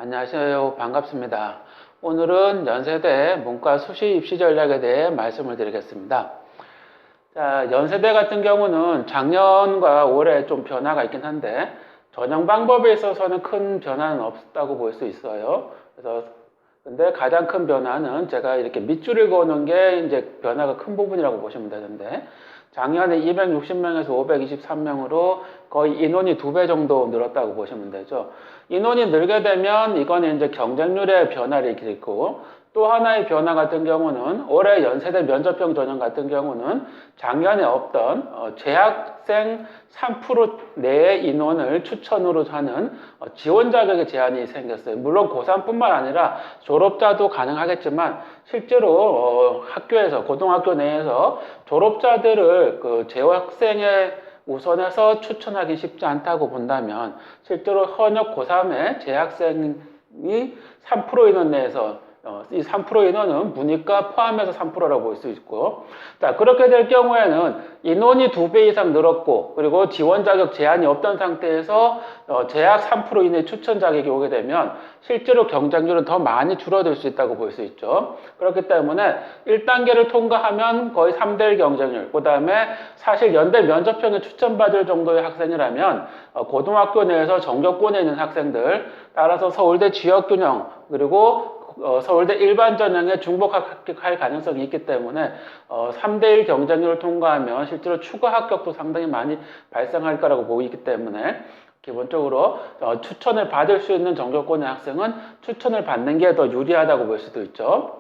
안녕하세요. 반갑습니다. 오늘은 연세대 문과 수시 입시 전략에 대해 말씀을 드리겠습니다. 자, 연세대 같은 경우는 작년과 올해 좀 변화가 있긴 한데 전형 방법에 있어서는 큰 변화는 없다고 볼 수 있어요. 근데 가장 큰 변화는 제가 이렇게 밑줄을 그어놓은 게 이제 변화가 큰 부분이라고 보시면 되는데, 작년에 260명에서 523명으로 거의 인원이 2배 정도 늘었다고 보시면 되죠. 인원이 늘게 되면 이거는 이제 경쟁률의 변화를 일으키고, 또 하나의 변화 같은 경우는 올해 연세대 면접형 전형 같은 경우는 작년에 없던 재학생 3% 내의 인원을 추천으로 하는 지원 자격의 제한이 생겼어요. 물론 고3뿐만 아니라 졸업자도 가능하겠지만 실제로 학교에서, 고등학교 내에서 졸업자들을 그 재학생에 우선해서 추천하기 쉽지 않다고 본다면, 실제로 현역 고3의 재학생이 3% 인원 내에서 이 3% 인원은 문이과 포함해서 3%라고 볼 수 있고, 자, 그렇게 될 경우에는 인원이 2배 이상 늘었고, 그리고 지원 자격 제한이 없던 상태에서 재학 3% 이내 추천 자격이 오게 되면 실제로 경쟁률은 더 많이 줄어들 수 있다고 볼 수 있죠. 그렇기 때문에 1단계를 통과하면 거의 3대1 경쟁률, 그 다음에 사실 연대 면접형에 추천받을 정도의 학생이라면 고등학교 내에서 전교권에 있는 학생들, 따라서 서울대 지역균형, 그리고 서울대 일반 전형에 중복 합격할 가능성이 있기 때문에 3대1 경쟁률을 통과하면 실제로 추가 합격도 상당히 많이 발생할 거라고 보이기 때문에 기본적으로 추천을 받을 수 있는 전교권의 학생은 추천을 받는 게 더 유리하다고 볼 수도 있죠.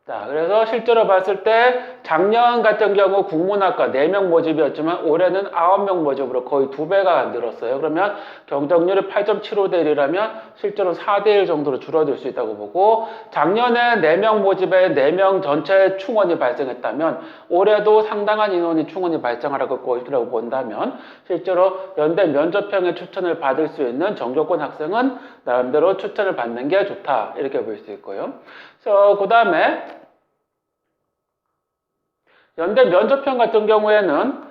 자, 그래서 실제로 봤을 때 작년 같은 경우 국문학과 4명 모집이었지만 올해는 9명 모집으로 거의 2배가 늘었어요. 그러면 경쟁률이 8.75대 1이라면 실제로 4대 1 정도로 줄어들 수 있다고 보고, 작년에 4명 모집에 4명 전체 충원이 발생했다면 올해도 상당한 인원이 충원이 발생하라고 본다면 실제로 연대 면접형의 추천을 받을 수 있는 전교권 학생은 나름대로 추천을 받는 게 좋다, 이렇게 볼 수 있고요. 그 다음에 연대 면접형 같은 경우에는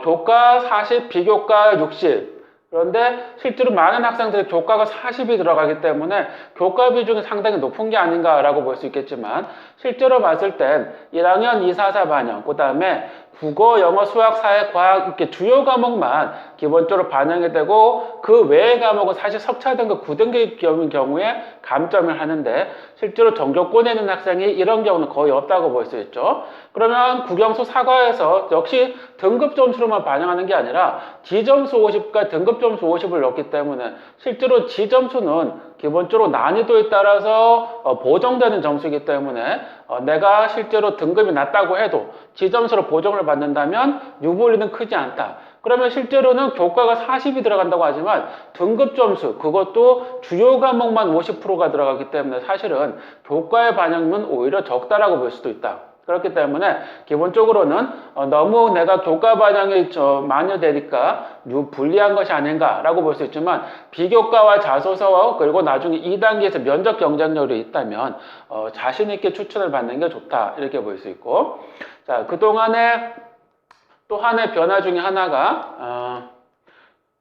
교과 40, 비교과 60. 그런데 실제로 많은 학생들이 교과가 40이 들어가기 때문에 교과 비중이 상당히 높은 게 아닌가라고 볼 수 있겠지만, 실제로 봤을 땐 1학년 244 반영, 그 다음에 국어, 영어, 수학, 사회, 과학 이렇게 주요 과목만 기본적으로 반영이 되고, 그 외의 과목은 사실 석차 등급 9등급인 경우에 감점을 하는데 실제로 전교권에 있는 학생이 이런 경우는 거의 없다고 볼 수 있죠. 그러면 국영수 사과에서 역시 등급 점수로만 반영하는 게 아니라 지점수 50과 등급 점수 50을 넣기 때문에 실제로 지점수는 기본적으로 난이도에 따라서 보정되는 점수이기 때문에 내가 실제로 등급이 낮다고 해도 지점수로 보정을 받는다면 유불리는 크지 않다. 그러면 실제로는 교과가 40이 들어간다고 하지만 등급 점수, 그것도 주요 과목만 50%가 들어가기 때문에 사실은 교과의 반영은 오히려 적다라고 볼 수도 있다. 그렇기 때문에 기본적으로는 너무 내가 교과 반영이 많이 되니까 불리한 것이 아닌가라고 볼 수 있지만, 비교과와 자소서, 그리고 나중에 2단계에서 면접 경쟁력이 있다면 자신 있게 추천을 받는 게 좋다, 이렇게 볼 수 있고, 자, 그동안에 또 하나의 변화 중에 하나가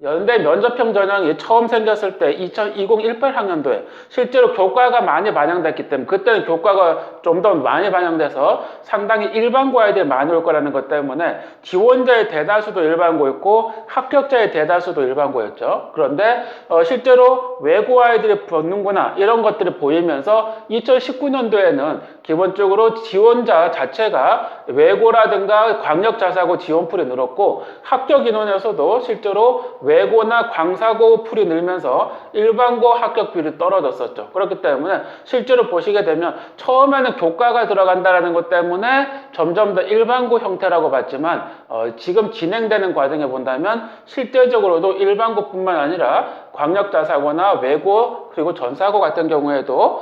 연대 면접형 전형이 처음 생겼을 때 2018 학년도에 실제로 교과가 많이 반영됐기 때문에, 그때는 교과가 좀 더 많이 반영돼서 상당히 일반고 아이들이 많이 올 거라는 것 때문에 지원자의 대다수도 일반고였고 합격자의 대다수도 일반고였죠. 그런데 실제로 외고 아이들이 붙는구나, 이런 것들이 보이면서 2019년도에는 기본적으로 지원자 자체가 외고라든가 광역자사고 지원풀이 늘었고, 합격 인원에서도 실제로 외고나 광사고 풀이 늘면서 일반고 합격 비율이 떨어졌었죠. 그렇기 때문에 실제로 보시게 되면 처음에는 교과가 들어간다는 것 때문에 점점 더 일반고 형태라고 봤지만 지금 진행되는 과정에 본다면 실제적으로도 일반고뿐만 아니라 광역자사고나 외고, 그리고 전사고 같은 경우에도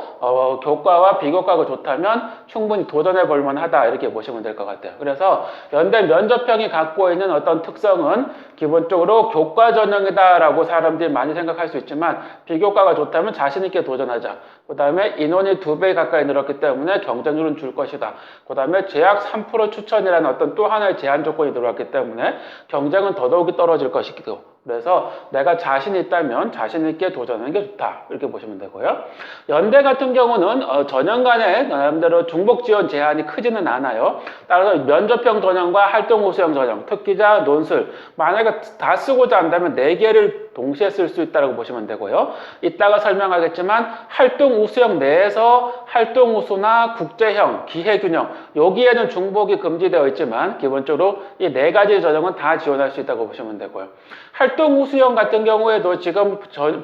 교과와 비교과가 좋다면 충분히 도전해 볼 만하다, 이렇게 보시면 될 것 같아요. 그래서 연대 면접형이 갖고 있는 어떤 특성은 기본적으로 교과 전형이다라고 사람들이 많이 생각할 수 있지만, 비교과가 좋다면 자신 있게 도전하자. 그 다음에 인원이 2배 가까이 늘었기 때문에 경쟁률은 줄 것이다. 그 다음에 재학 3% 추천이라는 어떤 또 하나의 제한 조건이 들어왔기 때문에 경쟁은 더더욱이 떨어질 것이고, 그래서 내가 자신 있다면 자신 있게 도전하는 게 좋다. 이렇게 보시면 되고요. 연대 같은 경우는 전형 간에 나름대로 중복 지원 제한이 크지는 않아요. 따라서 면접형 전형과 활동 우수형 전형, 특기자, 논술 만약에 다 쓰고자 한다면 4개를 동시에 쓸 수 있다고 보시면 되고요. 이따가 설명하겠지만 활동 우수형 내에서 활동 우수나 국제형, 기회균형 여기에는 중복이 금지되어 있지만 기본적으로 이 4가지 전형은 다 지원할 수 있다고 보시면 되고요. 활동 우수형 같은 경우에도 지금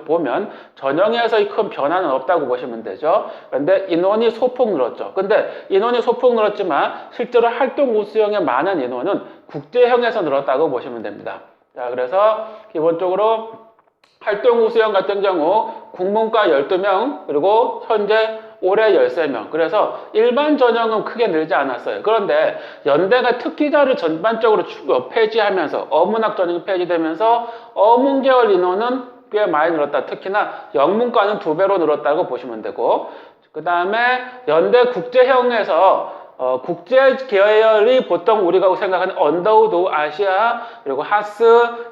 보면 전형에서 큰 변화는 없다고 보시면 되죠. 그런데 인원이 소폭 늘었죠. 근데 인원이 소폭 늘었지만 실제로 활동 우수형의 많은 인원은 국제형에서 늘었다고 보시면 됩니다. 자, 그래서 기본적으로 활동 우수형 같은 경우 국문과 12명 그리고 현재 올해 13명. 그래서 일반 전형은 크게 늘지 않았어요. 그런데 연대가 특기자를 전반적으로 폐지하면서 어문학 전형이 폐지되면서 어문 계열 인원은 꽤 많이 늘었다. 특히나 영문과는 2배로 늘었다고 보시면 되고 그 다음에 연대 국제형에서 국제 계열이 보통 우리가 생각하는 언더우드, 아시아, 그리고 하스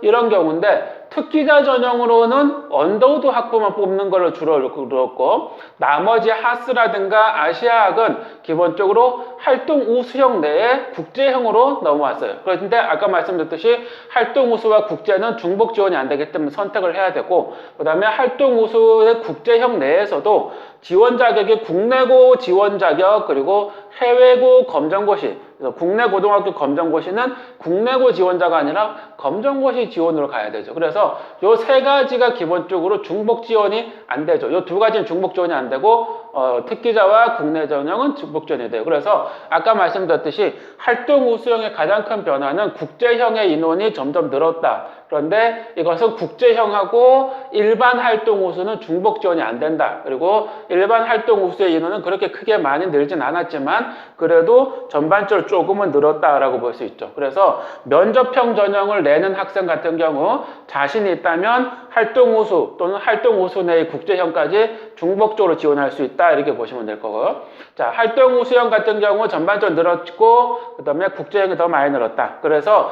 이런 경우인데 특기자 전형으로는 언더우드 학부만 뽑는 걸로 주로 그렇고 나머지 하스라든가 아시아학은 기본적으로 활동 우수형 내에 국제형으로 넘어왔어요. 그런데 아까 말씀드렸듯이 활동 우수와 국제는 중복 지원이 안 되기 때문에 선택을 해야 되고 그 다음에 활동 우수의 국제형 내에서도 지원 자격이 국내고 지원 자격 그리고 해외고 검정고시 그래서 국내 고등학교 검정고시는 국내고 지원자가 아니라 검정고시 지원으로 가야 되죠. 그래서 요 3가지가 기본적으로 중복 지원이 안 되죠. 요 2가지는 중복 지원이 안 되고 특기자와 국내 전형은 중복 지원이 돼요. 그래서 아까 말씀드렸듯이 활동 우수형의 가장 큰 변화는 국제형의 인원이 점점 늘었다. 그런데 이것은 국제형하고 일반 활동 우수는 중복 지원이 안 된다. 그리고 일반 활동 우수의 인원은 그렇게 크게 많이 늘진 않았지만 그래도 전반적으로 조금은 늘었다라고 볼 수 있죠. 그래서 면접형 전형을 내는 학생 같은 경우 자신이 있다면 활동 우수 또는 활동 우수 내의 국제형까지 중복적으로 지원할 수 있다. 이렇게 보시면 될 거고요. 자, 활동 우수형 같은 경우 전반적으로 늘었고 그 다음에 국제형이 더 많이 늘었다. 그래서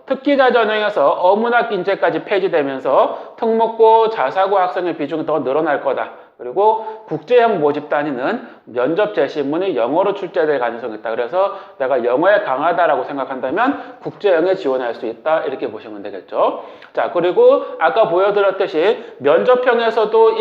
특기자 전형에서 어문학 인재까지 폐지되면서 특목고 자사고 학생의 비중이 더 늘어날 거다. 그리고 국제형 모집 단위는 면접 제시문이 영어로 출제될 가능성이 있다. 그래서 내가 영어에 강하다라고 생각한다면 국제형에 지원할 수 있다. 이렇게 보시면 되겠죠. 자, 그리고 아까 보여드렸듯이 면접형에서도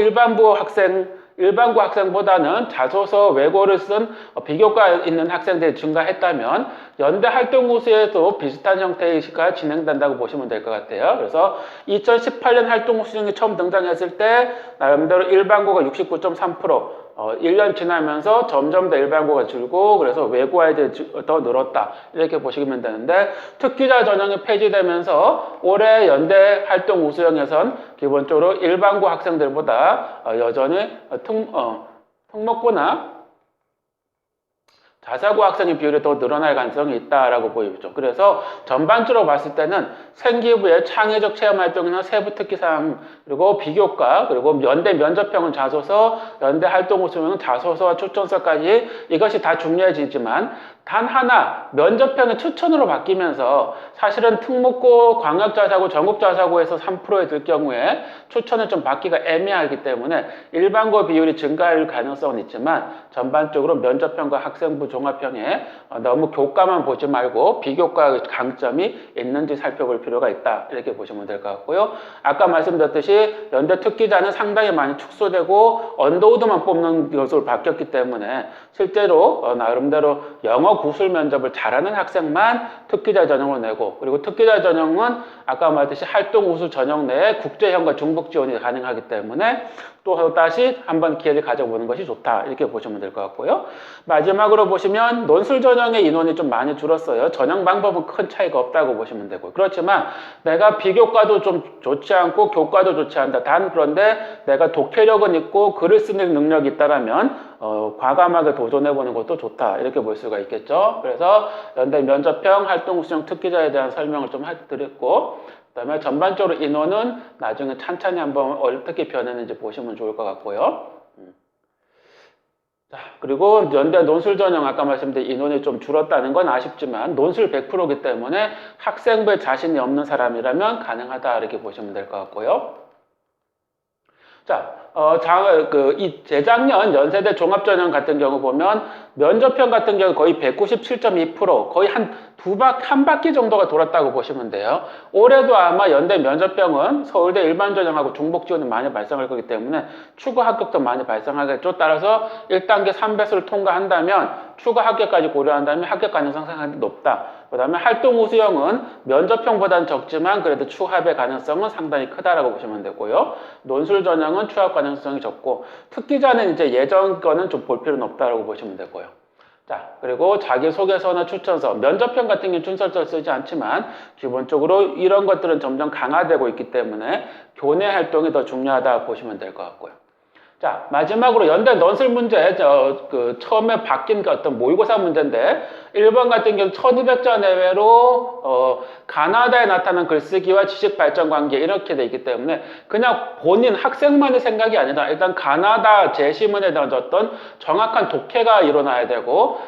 일반고 학생보다는 자소서 외고를 쓴 비교과 있는 학생들이 증가했다면 연대 활동 우수에도 비슷한 형태의 시가 진행된다고 보시면 될 것 같아요. 그래서 2018년 활동 우수형이 처음 등장했을 때 나름대로 일반고가 69.3%, 1년 지나면서 점점 더 일반고가 줄고 그래서 외고 아이들이 더 늘었다. 이렇게 보시면 되는데 특기자 전형이 폐지되면서 올해 연대 활동 우수형에선 기본적으로 일반고 학생들보다 여전히 특목고나 자사고 학생의 비율이 더 늘어날 가능성이 있다라고 보이죠. 그래서 전반적으로 봤을 때는 생기부의 창의적 체험활동이나 세부 특기사항 그리고 비교과 그리고 연대 면접형은 자소서, 연대 활동 우수형은 자소서와 추천서까지 이것이 다 중요해지지만 단 하나 면접형이 추천으로 바뀌면서 사실은 특목고, 광역자사고, 전국자사고에서 3%에 들 경우에 추천을 좀 받기가 애매하기 때문에 일반고 비율이 증가할 가능성은 있지만 전반적으로 면접형과 학생부 종합형에 너무 교과만 보지 말고 비교과 강점이 있는지 살펴볼 필요가 있다. 이렇게 보시면 될 것 같고요. 아까 말씀드렸듯이 연대 특기자는 상당히 많이 축소되고 언더우드만 뽑는 것으로 바뀌었기 때문에 실제로 나름대로 영어 구술 면접을 잘하는 학생만 특기자 전형을 내고 그리고 특기자 전형은 아까 말했듯이 활동 우수 전형 내에 국제형과 중복 지원이 가능하기 때문에 또 다시 한번 기회를 가져보는 것이 좋다. 이렇게 보시면 될 것 같고요. 마지막으로 보시면 논술 전형의 인원이 좀 많이 줄었어요. 전형 방법은 큰 차이가 없다고 보시면 되고 그렇지만 내가 비교과도 좀 좋지 않고 교과도 좋지 않다. 단 그런데 내가 독해력은 있고 글을 쓰는 능력이 있다라면 과감하게 도전해보는 것도 좋다. 이렇게 볼 수가 있겠죠. 그래서 연대 면접형, 활동 우수형 특기자에 대한 설명을 좀 해드렸고 그 다음에 전반적으로 인원은 나중에 찬찬히 한번 어떻게 변했는지 보시면 좋을 것 같고요. 자, 그리고 연대 논술 전형 아까 말씀드린 인원이 좀 줄었다는 건 아쉽지만 논술 100%이기 때문에 학생부에 자신이 없는 사람이라면 가능하다 이렇게 보시면 될 것 같고요. 자, 재작년 연세대 종합전형 같은 경우 보면 면접편 같은 경우 거의 197.2% 거의 한 바퀴 정도가 돌았다고 보시면 돼요. 올해도 아마 연대 면접병은 서울대 일반전형하고 중복 지원이 많이 발생할 거기 때문에 추가 합격도 많이 발생하겠죠. 따라서 1단계 3배수를 통과한다면 추가 합격까지 고려한다면 합격 가능성 상당히 높다. 그 다음에 활동 우수형은 면접형보다는 적지만 그래도 추합의 가능성은 상당히 크다라고 보시면 되고요. 논술 전형은 추합 가능성이 적고 특기자는 이제 예전 거는 좀 볼 필요는 없다라고 보시면 되고요. 자, 그리고 자기소개서나 추천서, 면접형 같은 경우는 준설서를 쓰지 않지만 기본적으로 이런 것들은 점점 강화되고 있기 때문에 교내 활동이 더 중요하다 보시면 될 것 같고요. 자, 마지막으로 연대 논술 문제, 처음에 바뀐 그 어떤 모의고사 문제인데, 1번 같은 경우 1200자 내외로, 가나다에 나타난 글쓰기와 지식 발전 관계 이렇게 돼 있기 때문에 그냥 본인 학생만의 생각이 아니라 일단 가나다 제시문에 대한 어떤 정확한 독해가 일어나야 되고,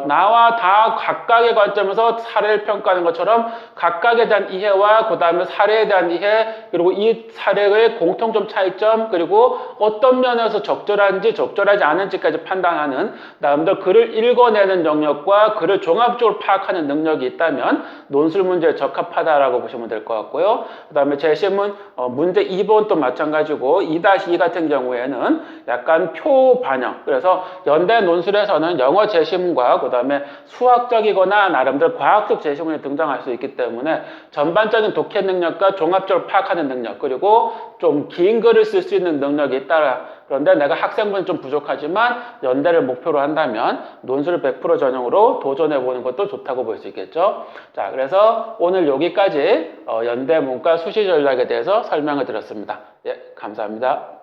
나와 다 각각의 관점에서 사례를 평가하는 것처럼 각각에 대한 이해와 그 다음에 사례에 대한 이해, 그리고 이 사례의 공통점 차이점, 그리고 어떤 면에서 적절한지 적절하지 않은지까지 판단하는 나름대로 글을 읽어내는 영역과 글을 종합적으로 파악하는 능력이 있다면 논술 문제에 적합하다라고 보시면 될 것 같고요. 그 다음에 제시문 문제 2번도 마찬가지고 2-2 같은 경우에는 약간 표 반영, 그래서 연대 논술에서는 영어 제시문과 그 다음에 수학적이거나 나름대로 과학적 제시문이 등장할 수 있기 때문에 전반적인 독해 능력과 종합적으로 파악하는 능력, 그리고 좀 긴 글을 쓸 수 있는 능력이 있다. 그런데 내가 학생분이 좀 부족하지만 연대를 목표로 한다면 논술 100% 전형으로 도전해보는 것도 좋다고 볼 수 있겠죠. 자, 그래서 오늘 여기까지 연대 문과 수시 전략에 대해서 설명을 드렸습니다. 예, 감사합니다.